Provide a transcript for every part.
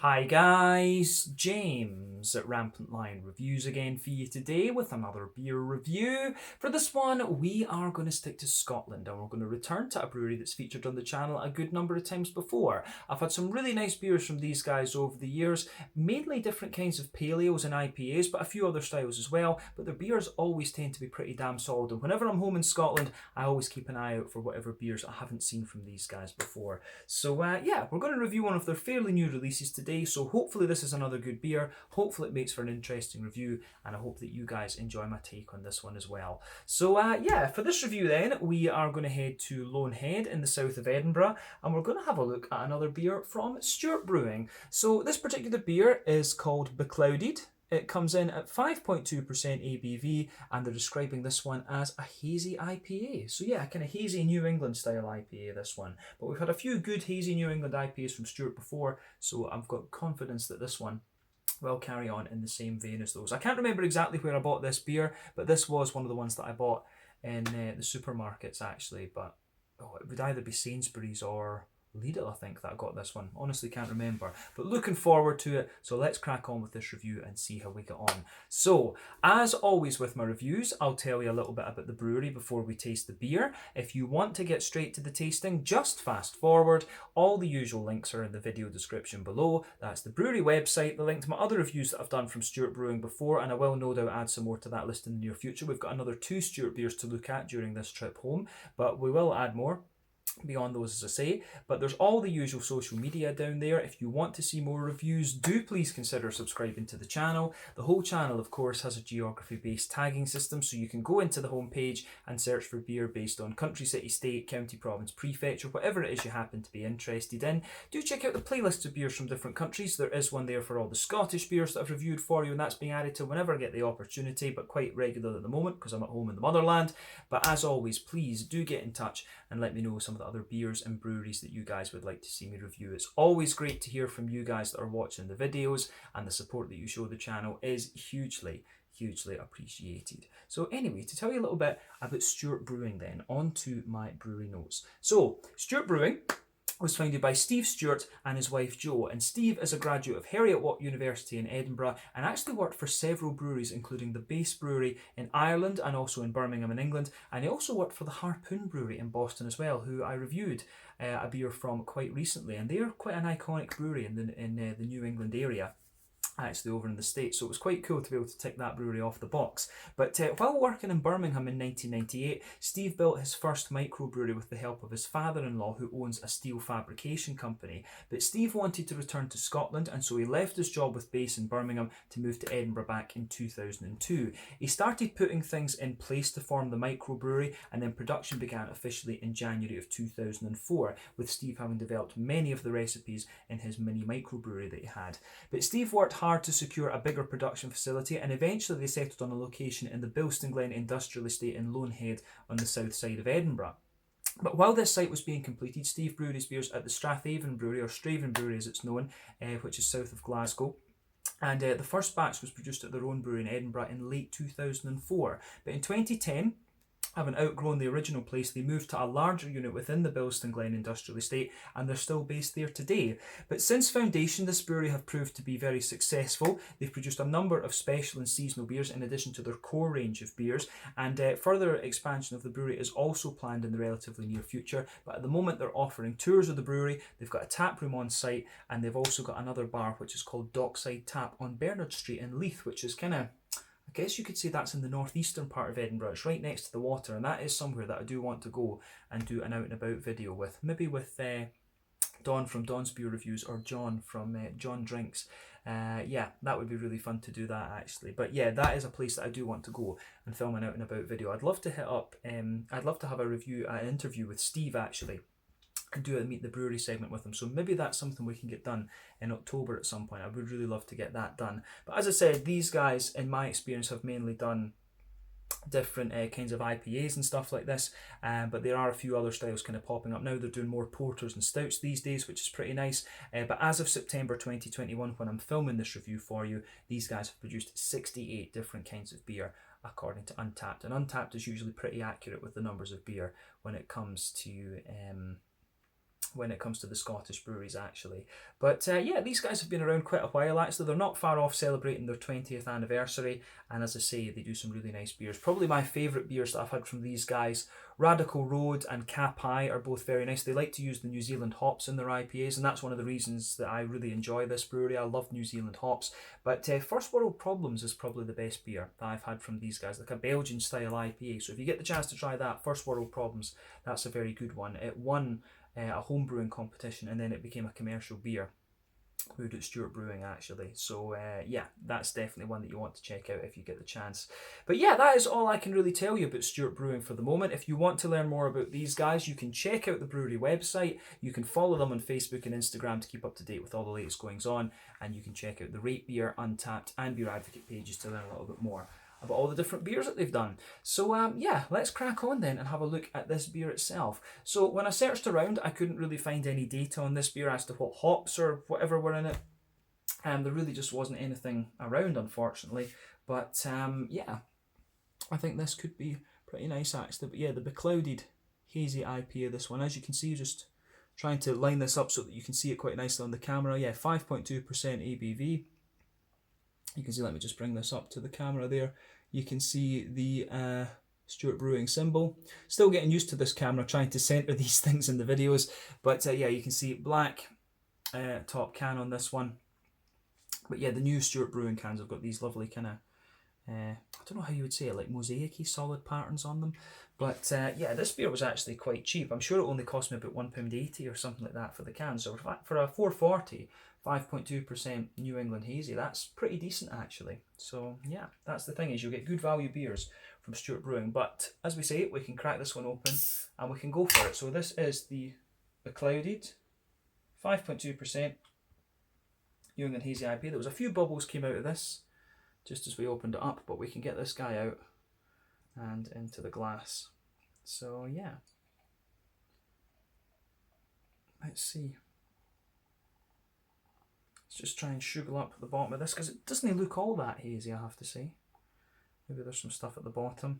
Hi guys, James at Rampant Lion Reviews again for you today with another beer review. For this one, we are going to stick to Scotland and we're going to return to a brewery that's featured on the channel a good number of times before. I've had some really nice beers from these guys over the years, mainly different kinds of pale ales and IPAs, but a few other styles as well, but their beers always tend to be pretty damn solid, and whenever I'm home in Scotland, I always keep an eye out for whatever beers I haven't seen from these guys before. So yeah, we're going to review one of their fairly new releases today. So hopefully this is another good beer, hopefully it makes for an interesting review, and I hope that you guys enjoy my take on this one as well. So yeah, for this review then, we are going to head to Loanhead in the south of Edinburgh, and we're going to have a look at another beer from Stewart Brewing. So this particular beer is called Beclouded. It comes in at 5.2% ABV, and they're describing this one as a hazy IPA. So yeah, kind of hazy New England style IPA, this one. But we've had a few good hazy New England IPAs from Stewart before, so I've got confidence that this one will carry on in the same vein as those. I can't remember exactly where I bought this beer, but this was one of the ones that I bought in the supermarkets actually. But it would either be Sainsbury's or Lidl, I think, that I got this one. Honestly can't remember, but looking forward to it. So let's crack on with this review and see how we get on. So as always with my reviews, I'll tell you a little bit about the brewery before we taste the beer. If you want to get straight to the tasting, just fast forward. All the usual links are in the video description below. That's the brewery website, the link to my other reviews that I've done from Stewart Brewing before, and I will no doubt add some more to that list in the near future. We've got another 2 Stewart beers to look at during this trip home, but we will add more beyond those, as I say. But there's all the usual social media down there. If you want to see more reviews, do please consider subscribing to the channel. The whole channel, of course, has a geography based tagging system, so you can go into the homepage and search for beer based on country, city, state, county, province, prefecture, whatever it is you happen to be interested in. Do check out the playlists of beers from different countries. There is one there for all the Scottish beers that I've reviewed for you, and that's being added to whenever I get the opportunity, but quite regular at the moment because I'm at home in the motherland. But as always, please do get in touch and let me know some of the other beers and breweries that you guys would like to see me review. It's always great to hear from you guys that are watching the videos, and the support that you show the channel is hugely appreciated. So anyway, to tell you a little bit about Stewart Brewing then, on to my brewery notes. So Stewart Brewing was founded by Steve Stewart and his wife Jo, and Steve is a graduate of Heriot-Watt University in Edinburgh and actually worked for several breweries, including the Base Brewery in Ireland and also in Birmingham in England, and he also worked for the Harpoon Brewery in Boston as well, who I reviewed a beer from quite recently, and they're quite an iconic brewery in the New England area, actually over in the States, so it was quite cool to be able to tick that brewery off the box. But while working in Birmingham in 1998, Steve built his first microbrewery with the help of his father-in-law, who owns a steel fabrication company. But Steve wanted to return to Scotland, and so he left his job with base in Birmingham to move to Edinburgh back in 2002. He started putting things in place to form the microbrewery, and then production began officially in January of 2004, with Steve having developed many of the recipes in his mini microbrewery that he had. But Steve worked hard to secure a bigger production facility, and eventually they settled on a location in the Bilston Industrial Estate in Loanhead on the south side of Edinburgh. But while this site was being completed, Steve brewed his beers at the Strathaven Brewery, or Strathaven Brewery as it's known, which is south of Glasgow. And the first batch was produced at their own brewery in Edinburgh in late 2004. But in 2010, having outgrown the original place, they moved to a larger unit within the Bilston Industrial Estate, and they're still based there today. But since foundation, this brewery have proved to be very successful. They've produced a number of special and seasonal beers in addition to their core range of beers, and further expansion of the brewery is also planned in the relatively near future. But at the moment, they're offering tours of the brewery. They've got a tap room on site, and they've also got another bar which is called Dockside Tap on Bernard Street in Leith, which is kind of, I guess you could say that's in the northeastern part of Edinburgh. It's right next to the water, and that is somewhere that I do want to go and do an out and about video with. Maybe with Don from Don's Beer Reviews, or John from John Drinks. Yeah, that would be really fun to do that actually. But yeah, that is a place that I do want to go and film an out and about video. I'd love to hit up, I'd love to have an interview with Steve actually, and do a meet the brewery segment with them. So maybe that's something we can get done in October at some point. I would really love to get that done. But as I said, these guys, in my experience, have mainly done different kinds of IPAs and stuff like this, but there are a few other styles kind of popping up now. They're doing more porters and stouts these days, which is pretty nice. But as of September 2021, when I'm filming this review for you, these guys have produced 68 different kinds of beer according to Untappd, and Untappd is usually pretty accurate with the numbers of beer when it comes to when it comes to the Scottish breweries, actually. But yeah, these guys have been around quite a while, actually. They're not far off celebrating their 20th anniversary, and as I say, they do some really nice beers. Probably my favourite beers that I've had from these guys, Radical Road and Capai, are both very nice. They like to use the New Zealand hops in their IPAs, and that's one of the reasons that I really enjoy this brewery. I love New Zealand hops. But First World Problems is probably the best beer that I've had from these guys, like a Belgian style IPA. So if you get the chance to try that, First World Problems, that's a very good one. It won a home brewing competition, and then it became a commercial beer brewed at Stewart Brewing, actually. So yeah, that's definitely one that you want to check out if you get the chance. But yeah, that is all I can really tell you about Stewart Brewing for the moment. If you want to learn more about these guys, you can check out the brewery website. You can follow them on Facebook and Instagram to keep up to date with all the latest goings on, and you can check out the Rate Beer, Untappd and Beer Advocate pages to learn a little bit more about all the different beers that they've done. So yeah, let's crack on then and have a look at this beer itself. So when I searched around, I couldn't really find any data on this beer as to what hops or whatever were in it. There really just wasn't anything around, unfortunately. But yeah, I think this could be pretty nice, actually. But yeah, the Beclouded Hazy IPA, this one. As you can see, just trying to line this up so that you can see it quite nicely on the camera. Yeah, 5.2% ABV. You can see, let me just bring this up to the camera there. You can see the Stewart Brewing symbol. Still getting used to this camera, trying to centre these things in the videos. But yeah, you can see black top can on this one. But yeah, the new Stewart Brewing cans have got these lovely kind of, I don't know how you would say it, like mosaic-y solid patterns on them. But yeah, this beer was actually quite cheap. I'm sure it only cost me about £1.80 or something like that for the can. So for a 440, 5.2% New England Hazy, that's pretty decent, actually. So yeah, that's the thing, is you'll get good value beers from Stewart Brewing. But as we say, we can crack this one open and we can go for it. So this is the Beclouded 5.2% New England Hazy IPA. There was a few bubbles came out of this just as we opened it up, but we can get this guy out and into the glass. So yeah, let's see. Let's just try and sugar up the bottom of this, because it doesn't look all that hazy, I have to say. Maybe there's some stuff at the bottom.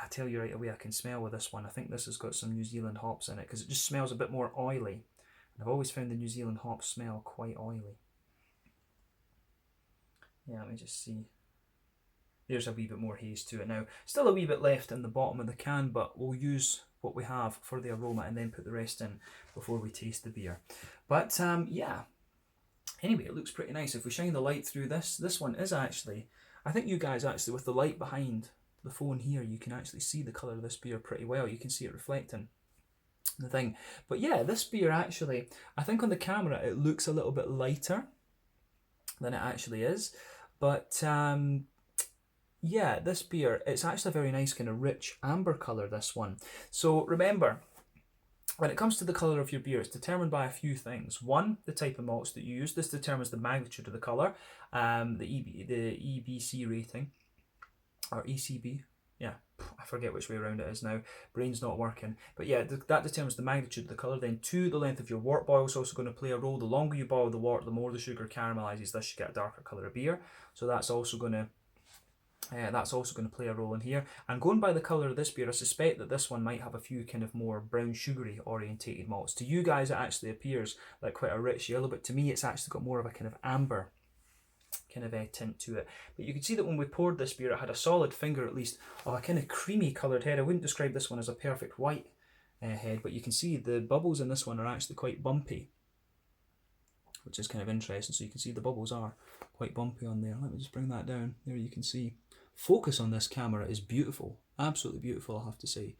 I tell you right away, I can smell with this one. I think this has got some New Zealand hops in it, because it just smells a bit more oily. And I've always found the New Zealand hops smell quite oily. Yeah, let me just see. There's a wee bit more haze to it now. Still a wee bit left in the bottom of the can, but we'll use what we have for the aroma and then put the rest in before we taste the beer. But yeah, anyway, it looks pretty nice. If we shine the light through this one is actually, I think you guys actually, with the light behind the phone here, you can actually see the colour of this beer pretty well. You can see it reflecting the thing. But yeah, this beer actually, I think on the camera it looks a little bit lighter than it actually is. But yeah, this beer, it's actually a very nice kind of rich amber colour, this one. So remember, when it comes to the colour of your beer, it's determined by a few things. One, the type of malts that you use. This determines the magnitude of the colour. The EBC rating, or ECB. Yeah, I forget which way around it is now. Brain's not working. But yeah, that determines the magnitude of the colour. Then two, the length of your wort boil is also going to play a role. The longer you boil the wort, the more the sugar caramelizes. Thus you get a darker colour of beer. So that's also going to play a role in here. And going by the colour of this beer, I suspect that this one might have a few kind of more brown sugary orientated malts. To you guys, it actually appears like quite a rich yellow, but to me it's actually got more of a kind of amber kind of tint to it. But you can see that when we poured this beer, it had a solid finger at least of a kind of creamy coloured head. I wouldn't describe this one as a perfect white head, but you can see the bubbles in this one are actually quite bumpy, which is kind of interesting. So you can see the bubbles are quite bumpy on there. Let me just bring that down. There you can see. Focus on this camera is beautiful, absolutely beautiful, I have to say.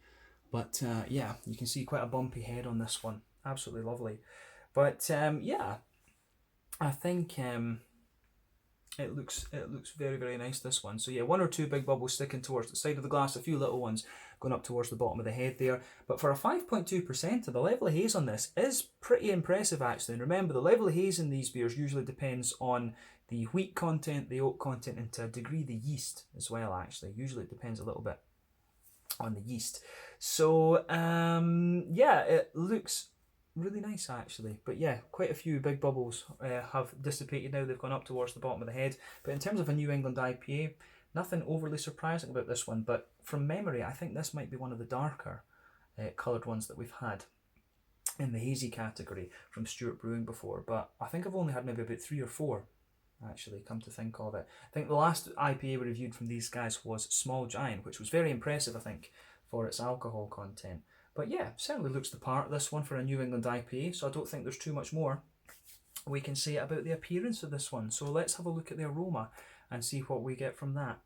But yeah, you can see quite a bumpy head on this one, absolutely lovely. But yeah, I think it looks very, very nice, this one. So yeah, one or two big bubbles sticking towards the side of the glass, a few little ones going up towards the bottom of the head there. But for a 5.2%, the level of haze on this is pretty impressive, actually. And remember, the level of haze in these beers usually depends on the wheat content, the oak content, and to a degree the yeast as well, actually. Usually it depends a little bit on the yeast. So yeah, it looks really nice, actually. But yeah, quite a few big bubbles have dissipated now. They've gone up towards the bottom of the head. But in terms of a New England IPA, nothing overly surprising about this one. But from memory, I think this might be one of the darker coloured ones that we've had in the hazy category from Stewart Brewing before, but I think I've only had maybe about 3 or 4, actually, come to think of it. I think the last IPA we reviewed from these guys was Small Giant, which was very impressive, I think, for its alcohol content. But yeah, certainly looks the part, this one, for a New England IPA, so I don't think there's too much more we can say about the appearance of this one. So let's have a look at the aroma and see what we get from that.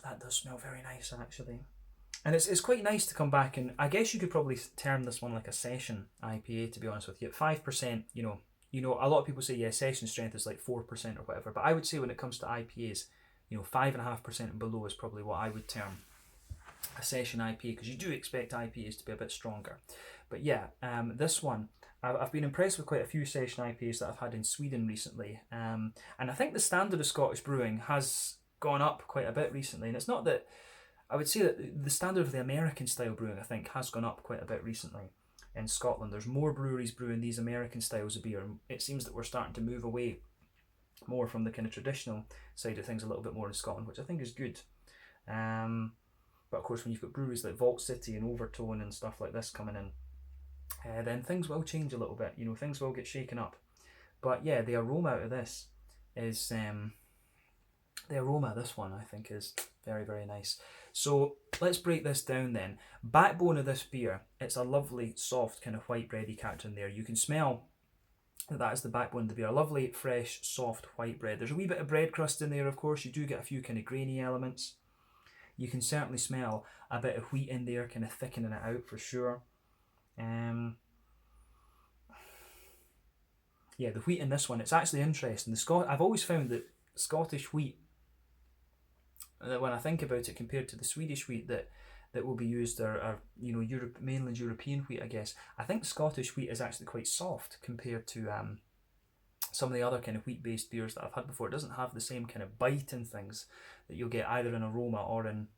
That does smell very nice, actually. And it's quite nice to come back, and I guess you could probably term this one like a session IPA, to be honest with you. At 5%, you know, a lot of people say, yeah, session strength is like 4% or whatever, but I would say when it comes to IPAs, 5.5% and below is probably what I would term a session IPA, because you do expect IPAs to be a bit stronger. But yeah, this one, I've been impressed with quite a few session IPAs that I've had in Sweden recently, and I think the standard of Scottish brewing has gone up quite a bit recently, and it's not that, I would say that the standard of the American style brewing, I think, has gone up quite a bit recently in Scotland. There's more breweries brewing these American styles of beer, and it seems that we're starting to move away more from the kind of traditional side of things a little bit more in Scotland, which I think is good. But of course, when you've got breweries like Vault City and Overtone and stuff like this coming in, then things will change a little bit. Things will get shaken up. But yeah, the aroma out of this is the aroma of this one, I think, is very, very nice. So let's break this down then. Backbone of this beer, it's a lovely, soft, kind of white bready character in there. You can smell that is the backbone of the beer. A lovely, fresh, soft white bread. There's a wee bit of bread crust in there, of course. You do get a few kind of grainy elements. You can certainly smell a bit of wheat in there, kind of thickening it out for sure. Yeah, the wheat in this one, it's actually interesting. I've always found that Scottish wheat, when I think about it compared to the Swedish wheat that will be used, or mainland European wheat, I guess, I think Scottish wheat is actually quite soft compared to some of the other kind of wheat-based beers that I've had before. It doesn't have the same kind of bite and things that you'll get either in aroma or in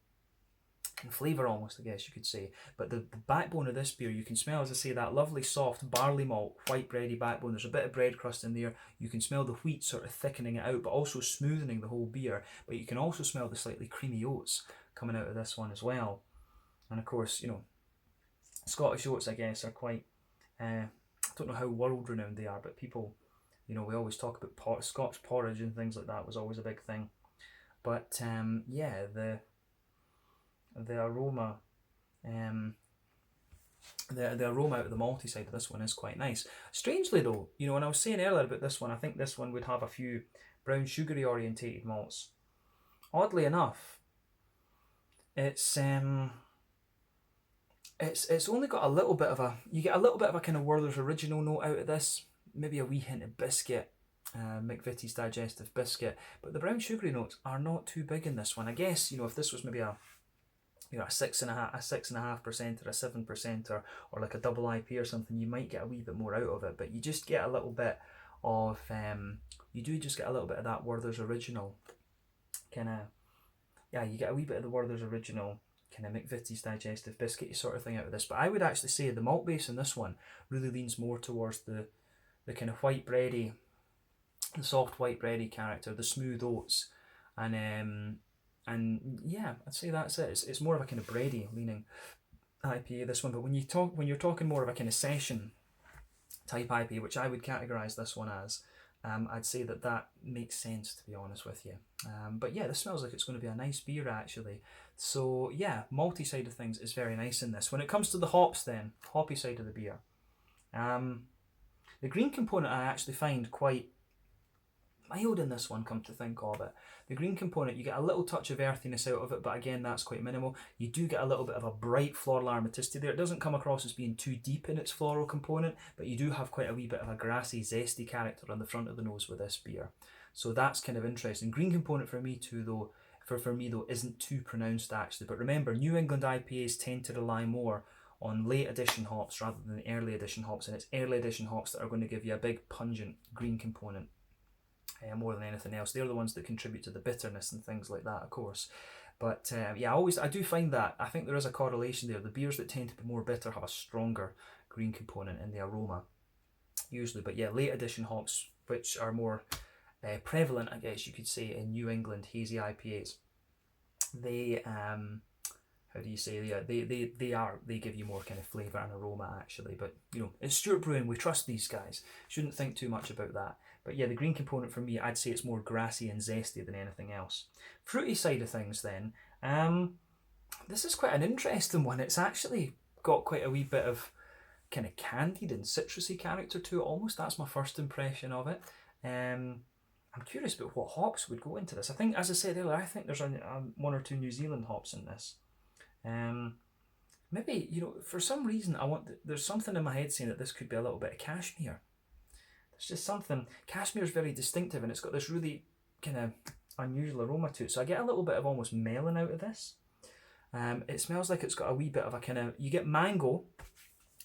flavour almost, I guess you could say. But the backbone of this beer, you can smell, as I say, that lovely soft barley malt, white bready backbone. There's a bit of bread crust in there. You can smell the wheat sort of thickening it out, but also smoothening the whole beer. But you can also smell the slightly creamy oats coming out of this one as well. And of course, Scottish oats, I guess, are quite, I don't know how world renowned they are, but people, we always talk about Scotch porridge and things like that was always a big thing. But yeah, the aroma, the aroma out of the malty side of this one is quite nice. Strangely though, when I was saying earlier about this one, I think this one would have a few brown sugary orientated malts. Oddly enough, it's only got a little bit of you get a little bit of a kind of Werther's Original note out of this, maybe a wee hint of biscuit, McVitie's Digestive Biscuit, but the brown sugary notes are not too big in this one. I guess, if this was maybe a 6.5% or a 7% or like a double IPA or something, you might get a wee bit more out of it, but you just get a little bit of, you do just get a little bit of that Werther's Original kind of, you get a wee bit of the Werther's Original kind of McVitie's Digestive Biscuit sort of thing out of this. But I would actually say the malt base in this one really leans more towards the kind of white bready, the soft white bready character, the smooth oats, and yeah, I'd say that's it. It's more of a kind of bready leaning IPA, this one. But when you're talking more of a kind of session type IPA, which I would categorise this one as, I'd say that makes sense, to be honest with you. But yeah, this smells like it's going to be a nice beer actually. So yeah, malty side of things is very nice in this. When it comes to the hops then, hoppy side of the beer, the green component I actually find quite mild in this one, come to think of it. The green component, you get a little touch of earthiness out of it, but again, that's quite minimal. You do get a little bit of a bright floral aromaticity there. It doesn't come across as being too deep in its floral component, but you do have quite a wee bit of a grassy, zesty character on the front of the nose with this beer. So that's kind of interesting. Green component for me too, though, for me though, isn't too pronounced actually. But remember, New England IPAs tend to rely more on late edition hops rather than early edition hops, and it's early edition hops that are going to give you a big pungent green component. More than anything else, they're the ones that contribute to the bitterness and things like that, of course. But yeah, I do find that I think there is a correlation there. The beers that tend to be more bitter have a stronger green component in the aroma, usually. But yeah, late edition hops, which are more prevalent, I guess you could say, in New England hazy IPAs, they how how do you say, yeah, they give you more kind of flavour and aroma actually. But you know, it's Stewart Brewing, we trust these guys. Shouldn't think too much about that. But yeah, the green component for me, I'd say it's more grassy and zesty than anything else. Fruity side of things then, this is quite an interesting one. It's actually got quite a wee bit of kind of candied and citrusy character to it almost. That's my first impression of it. I'm curious about what hops would go into this. I think, as I said earlier, I think there's one or two New Zealand hops in this. Maybe, you know, for some reason there's something in my head saying that this could be a little bit of cashmere. There's just something, cashmere's very distinctive and it's got this really kind of unusual aroma to it. So I get a little bit of almost melon out of this. It smells like it's got a wee bit of a kind of, you get mango.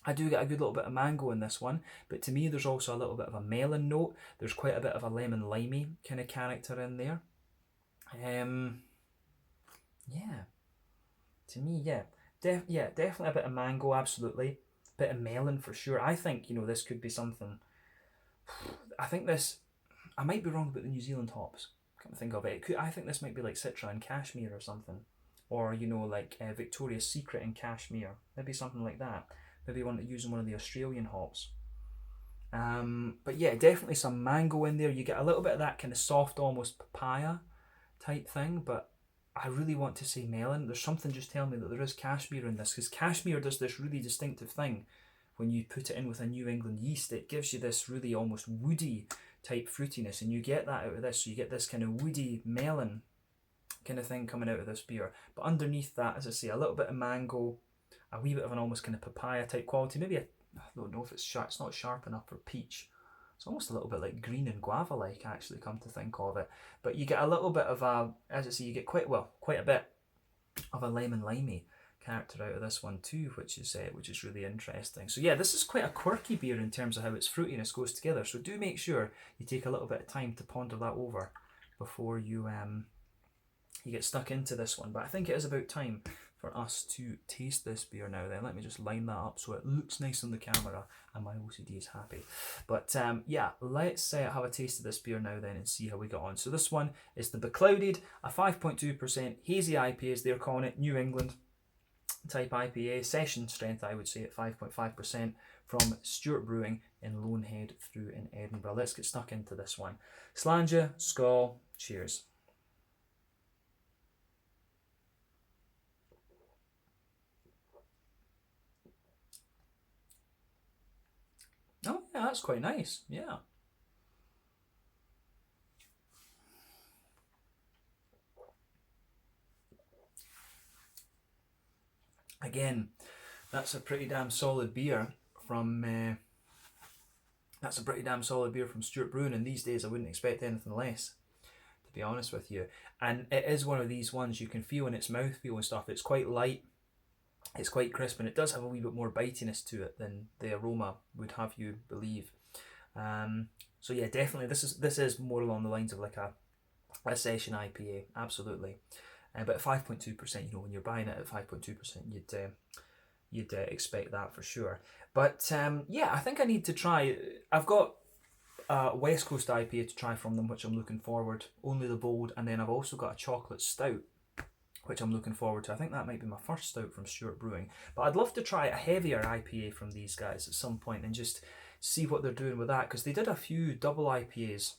I do get a good little bit of mango in this one, but to me there's also a little bit of a melon note. There's quite a bit of a lemon limey kind of character in there. Yeah, to me, yeah. Definitely a bit of mango, absolutely. Bit of melon for sure. I think, you know, this could be something. I might be wrong about the New Zealand hops. Can't think of it. I think this might be like Citra and Cashmere or something. Or, you know, like Victoria's Secret and Cashmere. Maybe something like that. Maybe using one of the Australian hops. But yeah, definitely some mango in there. You get a little bit of that kind of soft, almost papaya type thing, but I really want to say melon. There's something just telling me that there is cashmere in this, because cashmere does this really distinctive thing. When you put it in with a New England yeast, it gives you this really almost woody type fruitiness, and you get that out of this. So you get this kind of woody melon kind of thing coming out of this beer. But underneath that, as I say, a little bit of mango, a wee bit of an almost kind of papaya type quality. Maybe I don't know if it's sharp. It's not sharp enough for peach. It's almost a little bit like green and guava like, actually, come to think of it. But you get a little bit of a, as I say, you get quite a bit of a lemon limey character out of this one too, which is really interesting. So yeah, this is quite a quirky beer in terms of how its fruitiness goes together. So do make sure you take a little bit of time to ponder that over before you get stuck into this one. But I think it is about time for us to taste this beer now then. Let me just line that up so it looks nice on the camera and my OCD is happy. But yeah, let's have a taste of this beer now then and see how we get on. So this one is the Beclouded, a 5.2% hazy IPA as they're calling it, New England type IPA, session strength I would say at 5.5% from Stewart Brewing in Loanhead through in Edinburgh. Let's get stuck into this one. Slàinte, skål, cheers. Oh yeah, that's quite nice, yeah. Again, that's a pretty damn solid beer from Stewart Brewing, and these days I wouldn't expect anything less, to be honest with you. And it is one of these ones you can feel in its mouthfeel and stuff. It's quite light, it's quite crisp, and it does have a wee bit more bitiness to it than the aroma would have you believe. So yeah, definitely this is more along the lines of like a session IPA, absolutely. But 5.2%, you know, when you're buying it at 5.2%, you'd expect that for sure. But yeah, I think I need to try. I've got a West Coast IPA to try from them, which I'm looking forward. Only the Bold, and then I've also got a chocolate stout, which I'm looking forward to. I think that might be my first stout from Stewart Brewing. But I'd love to try a heavier IPA from these guys at some point and just see what they're doing with that, because they did a few double IPAs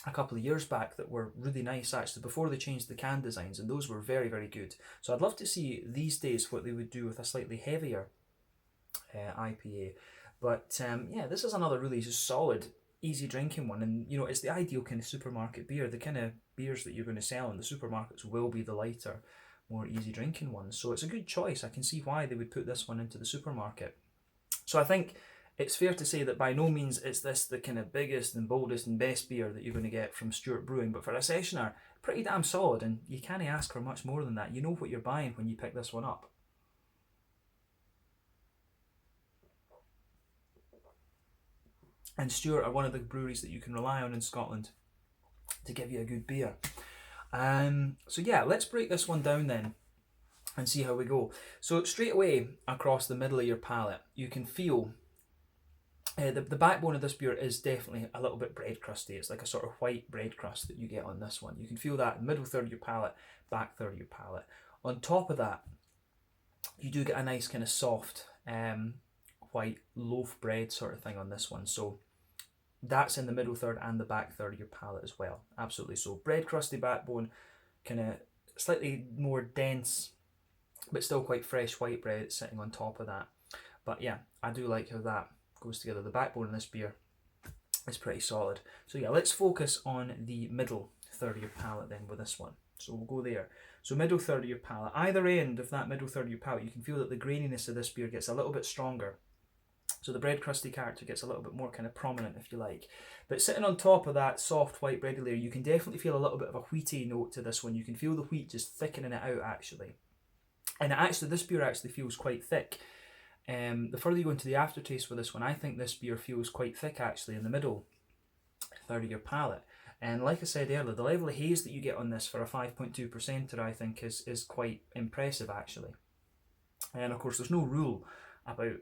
a couple of years back that were really nice actually, before they changed the can designs, and those were very, very good. So I'd love to see these days what they would do with a slightly heavier IPA. But yeah, this is another really solid, easy drinking one, and you know, it's the ideal kind of supermarket beer. The kind of beers that you're going to sell in the supermarkets will be the lighter, more easy drinking ones. So it's a good choice. I can see why they would put this one into the supermarket. So I think it's fair to say that by no means is this the kind of biggest and boldest and best beer that you're going to get from Stewart Brewing, but for a sessioner, pretty damn solid, and you can't ask for much more than that. You know what you're buying when you pick this one up. And Stewart are one of the breweries that you can rely on in Scotland to give you a good beer. So yeah, let's break this one down then and see how we go. So straight away across the middle of your palate, you can feel the backbone of this beer is definitely a little bit bread crusty. It's like a sort of white bread crust that you get on this one. You can feel that middle third of your palate, back third of your palate. On top of that, you do get a nice kind of soft white loaf bread sort of thing on this one. So that's in the middle third and the back third of your palate as well. Absolutely. So bread crusty backbone, kind of slightly more dense, but still quite fresh white bread sitting on top of that. But yeah, I do like how that goes together. The backbone in this beer is pretty solid. So yeah, let's focus on the middle third of your palate then with this one. So we'll go there. So middle third of your palate. Either end of that middle third of your palate, you can feel that the graininess of this beer gets a little bit stronger. So the bread crusty character gets a little bit more kind of prominent, if you like. But sitting on top of that soft white bready layer, you can definitely feel a little bit of a wheaty note to this one. You can feel the wheat just thickening it out, actually. And actually, this beer actually feels quite thick. The further you go into the aftertaste with this one, I think this beer feels quite thick, actually, in the middle third of your palate. And like I said earlier, the level of haze that you get on this for a 5.2%er, I think, is quite impressive, actually. And of course, there's no rule about,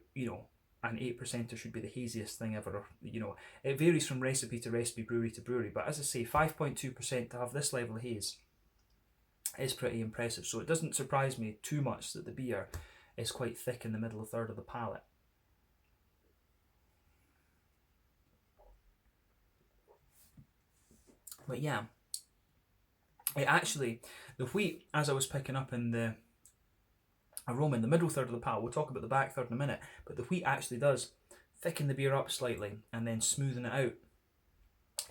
an 8%er should be the haziest thing ever. Or, it varies from recipe to recipe, brewery to brewery. But as I say, 5.2% to have this level of haze is pretty impressive. So it doesn't surprise me too much that the beer is quite thick in the middle third of the palate. But yeah, it actually, the wheat, as I was picking up in the aroma in the middle third of the palate, we'll talk about the back third in a minute, but the wheat actually does thicken the beer up slightly and then smoothen it out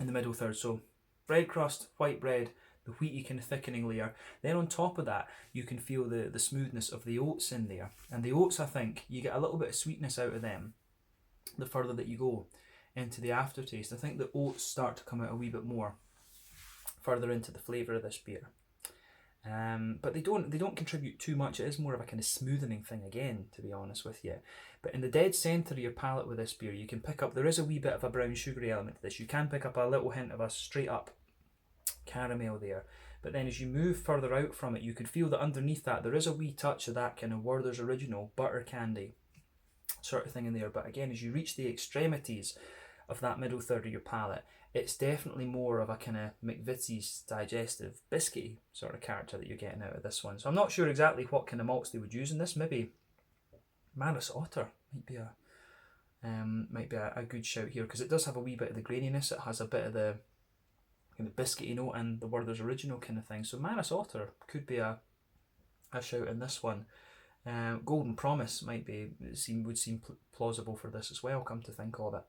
in the middle third. So bread crust, white bread, the wheaty kind of thickening layer. Then on top of that, you can feel the smoothness of the oats in there. And the oats, I think, you get a little bit of sweetness out of them the further that you go into the aftertaste. I think the oats start to come out a wee bit more further into the flavour of this beer. But they don't contribute too much. It is more of a kind of smoothening thing again, to be honest with you. But in the dead centre of your palate with this beer, you can pick up, there is a wee bit of a brown sugary element to this. You can pick up a little hint of a straight up caramel there. But then as you move further out from it, you could feel that underneath that there is a wee touch of that kind of Werther's Original butter candy sort of thing in there. But again, as you reach the extremities of that middle third of your palate, it's definitely more of a kind of McVitie's digestive biscuity sort of character that you're getting out of this one. So I'm not sure exactly what kind of malts they would use in this. Maybe Maris Otter might be a good shout here, because it does have a wee bit of the graininess. It has a bit of the kind of biscuity note and the Werther's Original kind of thing. So Maris Otter could be a shout in this one. Golden Promise would seem plausible for this as well, come to think of it.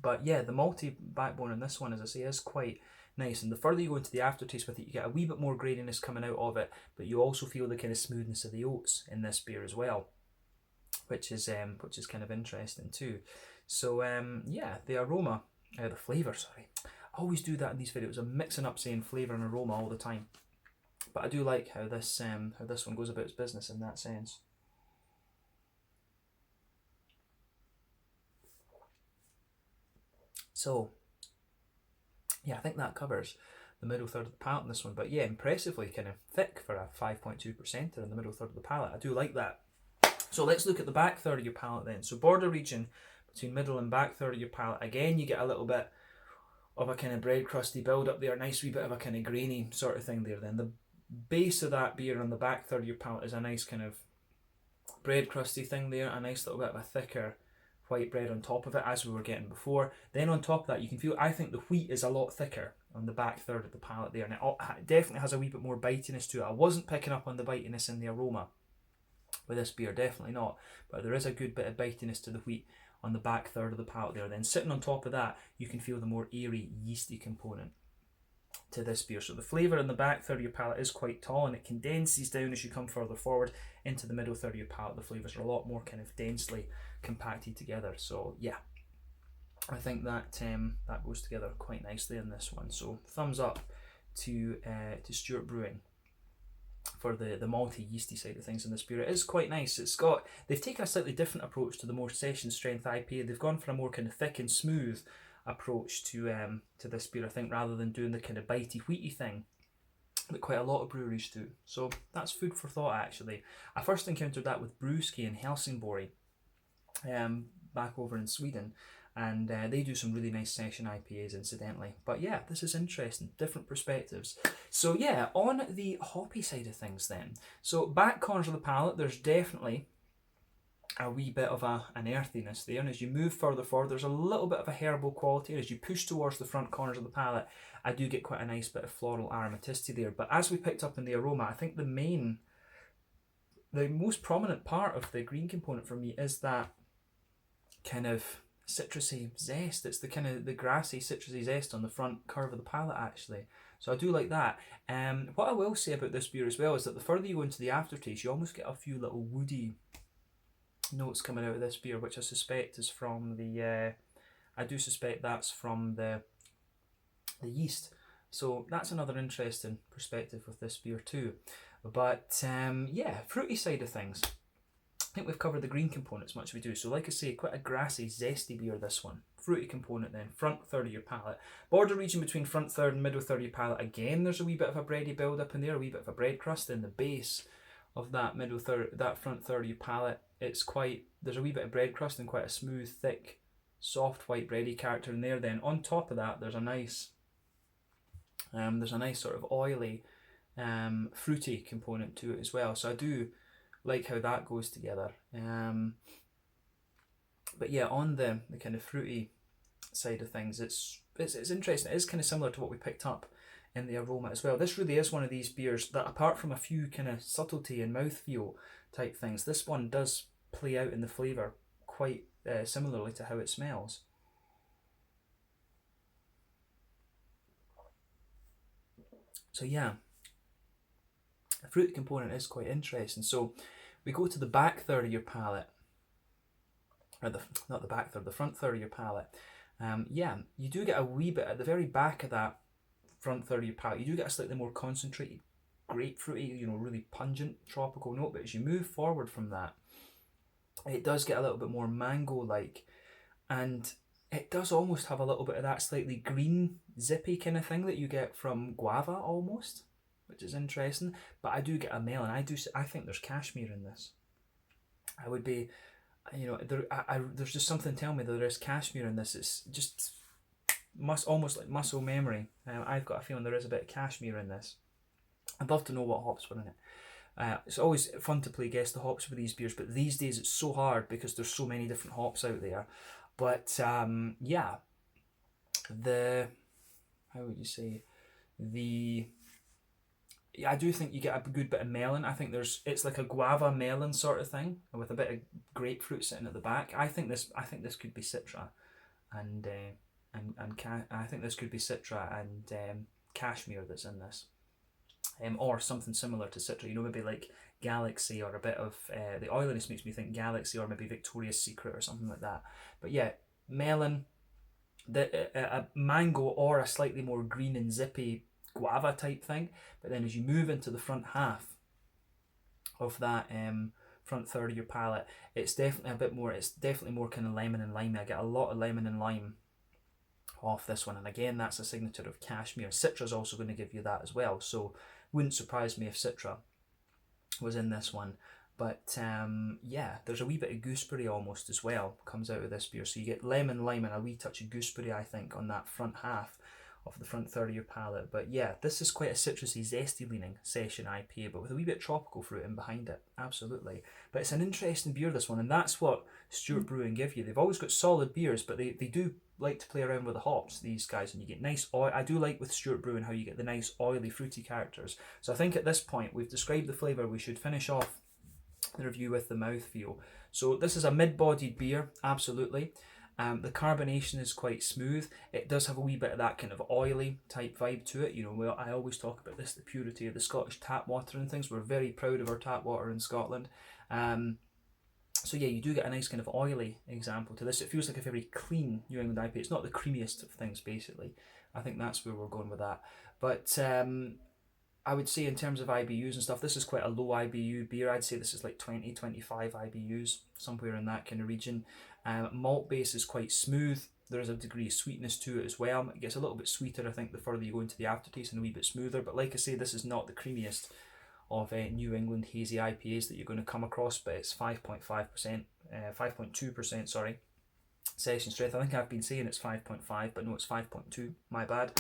But yeah, the malty backbone in this one, as I say, is quite nice. And the further you go into the aftertaste with it, you get a wee bit more graininess coming out of it, but you also feel the kind of smoothness of the oats in this beer as well, which is kind of interesting too. So yeah, the flavour. Sorry, I always do that in these videos. I'm mixing up saying flavour and aroma all the time, but I do like how this one goes about its business in that sense. So, yeah, I think that covers the middle third of the palate in this one. But yeah, impressively kind of thick for a 5.2%er in the middle third of the palate. I do like that. So let's look at the back third of your palate then. So border region between middle and back third of your palate. Again, you get a little bit of a kind of bread crusty build up there. A nice wee bit of a kind of grainy sort of thing there. Then the base of that beer on the back third of your palate is a nice kind of bread crusty thing there. A nice little bit of a thicker white bread on top of it, as we were getting before. Then on top of that, you can feel, I think the wheat is a lot thicker on the back third of the palate there, and it definitely has a wee bit more bitiness to it. I wasn't picking up on the bitiness in the aroma with this beer, definitely not, but there is a good bit of bitiness to the wheat on the back third of the palate there. Then sitting on top of that, you can feel the more airy, yeasty component to this beer. So the flavour in the back third of your palate is quite tall, and it condenses down as you come further forward into the middle third of your palate. The flavours are a lot more kind of densely compacted together. So yeah, I think that that goes together quite nicely in this one. So thumbs up to Stewart Brewing for the malty yeasty side of things in this beer. It is quite nice. They've taken a slightly different approach to the more session strength IPA. They've gone for a more kind of thick and smooth approach to this beer, I think, rather than doing the kind of bitey wheaty thing that quite a lot of breweries do. So that's food for thought, actually. I first encountered that with Brewski in Helsingborg back over in Sweden, and they do some really nice session IPAs incidentally. But yeah, this is interesting, different perspectives. So yeah, on the hoppy side of things then, so back corners of the palate, there's definitely a wee bit of an earthiness there, and as you move further forward there's a little bit of a herbal quality. As you push towards the front corners of the palate, I do get quite a nice bit of floral aromaticity there. But as we picked up in the aroma, I think the most prominent part of the green component for me is that kind of citrusy zest. It's the kind of the grassy citrusy zest on the front curve of the palate actually. So I do like that. What I will say about this beer as well is that the further you go into the aftertaste, you almost get a few little woody notes coming out of this beer, which I suspect is from the I do suspect that's from the yeast. So that's another interesting perspective with this beer too. But yeah, fruity side of things, I think we've covered the green component as much as we do. So like I say, quite a grassy, zesty beer, this one. Fruity component then, front third of your palate. Border region between front third and middle third of your palate. Again, there's a wee bit of a bready build up in there, a wee bit of a bread crust in the base of that middle third, that front third of your palate. It's quite, there's a wee bit of bread crust and quite a smooth, thick, soft white bready character in there. Then on top of that, there's a nice sort of oily, fruity component to it as well. So I do like how that goes together. But yeah, on the kind of fruity side of things, it's interesting. It is kind of similar to what we picked up in the aroma as well. This really is one of these beers that, apart from a few kind of subtlety and mouthfeel type things, this one does play out in the flavour quite similarly to how it smells. So yeah, the fruit component is quite interesting. So we go to the back third of your palate, or not the back third, the front third of your palate. Yeah, you do get a wee bit at the very back of that front third of your palate. You do get a slightly more concentrated, grapefruity, really pungent tropical note. But as you move forward from that, it does get a little bit more mango-like, and it does almost have a little bit of that slightly green, zippy kind of thing that you get from guava almost, which is interesting. But I do get a melon. I think there's cashmere in this. I would be, there's just something telling me that there is cashmere in this. It's just almost like muscle memory. I've got a feeling there is a bit of cashmere in this. I'd love to know what hops were in it. It's always fun to play guess the hops with these beers, but these days it's so hard because there's so many different hops out there. But yeah, how would you say, I do think you get a good bit of melon. I think it's like a guava melon sort of thing with a bit of grapefruit sitting at the back. I think this could be Citra, and I think this could be Citra and cashmere that's in this. Or something similar to Citra, maybe like Galaxy, or a bit of the oiliness makes me think Galaxy, or maybe Victoria's Secret or something like that. But yeah, melon, a mango, or a slightly more green and zippy guava type thing. But then as you move into the front half of that front third of your palate, it's definitely more kind of lemon and lime. I get a lot of lemon and lime off this one, and again, that's a signature of cashmere. Citra's also going to give you that as well, so wouldn't surprise me if Citra was in this one. But yeah, there's a wee bit of gooseberry almost as well comes out of this beer, so you get lemon, lime, and a wee touch of gooseberry, I think, on that front half of the front third of your palate. But yeah, this is quite a citrusy, zesty leaning session IPA, but with a wee bit of tropical fruit in behind it, absolutely. But it's an interesting beer, this one, and that's what Stewart Brewing give you. They've always got solid beers, but they do like to play around with the hops, these guys, and you get nice oil. I do like with Stewart Brewing how you get the nice oily, fruity characters. So I think at this point we've described the flavour. We should finish off the review with the mouthfeel. So this is a mid-bodied beer, absolutely. The carbonation is quite smooth. It does have a wee bit of that kind of oily type vibe to it. Well, I always talk about this, the purity of the Scottish tap water and things. We're very proud of our tap water in Scotland. So yeah, you do get a nice kind of oily example to this. It feels like a very clean New England IPA. It's not the creamiest of things, basically. I think that's where we're going with that. But I would say in terms of IBUs and stuff, this is quite a low IBU beer. I'd say this is like 20, 25 IBUs, somewhere in that kind of region. Malt base is quite smooth. There is a degree of sweetness to it as well. It gets a little bit sweeter, I think, the further you go into the aftertaste, and a wee bit smoother. But like I say, this is not the creamiest of New England hazy IPAs that you're going to come across, but it's 5.2%, sorry. session strength. I think I've been saying it's 5.5, but no, it's 5.2. My bad.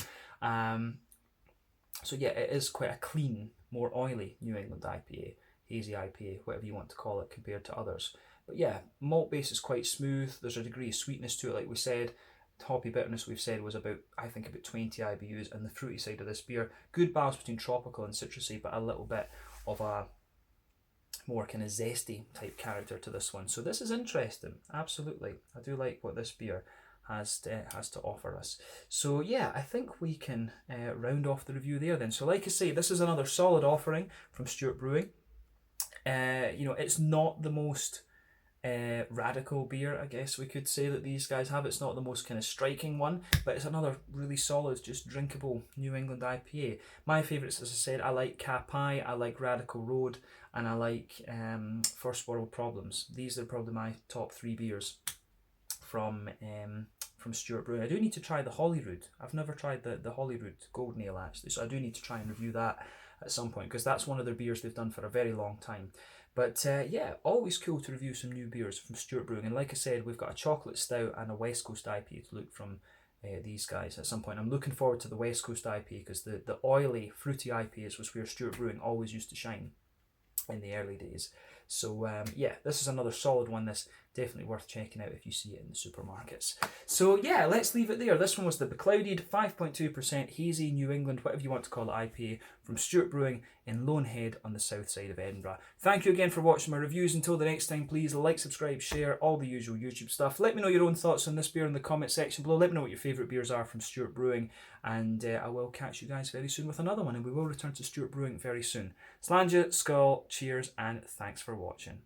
So yeah, it is quite a clean, more oily New England IPA, hazy IPA, whatever you want to call it, compared to others. But yeah, malt base is quite smooth. There's a degree of sweetness to it, like we said. Hoppy bitterness we've said was about, I think, about 20 IBUs, and the fruity side of this beer, good balance between tropical and citrusy, but a little bit of a more kind of zesty type character to this one. So this is interesting. Absolutely, I do like what this beer has to offer us. So yeah, I think we can round off the review there then. So like I say, this is another solid offering from Stewart Brewing. You know, it's not the most radical beer, I guess we could say, that these guys have. It's not the most kind of striking one, but it's another really solid, just drinkable New England IPA. My favourites, as I said, I like Capai, I like Radical Road, and I like First World Problems. These are probably my top 3 beers from Stewart Brewing. I do need to try the Holyrood. I've never tried the Holyrood Golden Ale actually, so I do need to try and review that at some point, because that's one of their beers they've done for a very long time. But yeah, always cool to review some new beers from Stewart Brewing. And like I said, we've got a chocolate stout and a West Coast IPA to look from these guys at some point. I'm looking forward to the West Coast IPA, because the oily, fruity IPAs was where Stewart Brewing always used to shine in the early days. So yeah, this is another solid one that's definitely worth checking out if you see it in the supermarkets. So yeah, let's leave it there. This one was the Beclouded 5.2% hazy New England, whatever you want to call it, IPA from Stewart Brewing in Loanhead on the south side of Edinburgh. Thank you again for watching my reviews. Until the next time, please like, subscribe, share, all the usual YouTube stuff. Let me know your own thoughts on this beer in the comment section below. Let me know what your favourite beers are from Stewart Brewing, and I will catch you guys very soon with another one, and we will return to Stewart Brewing very soon. Slàinte, skål, cheers, and thanks for watching.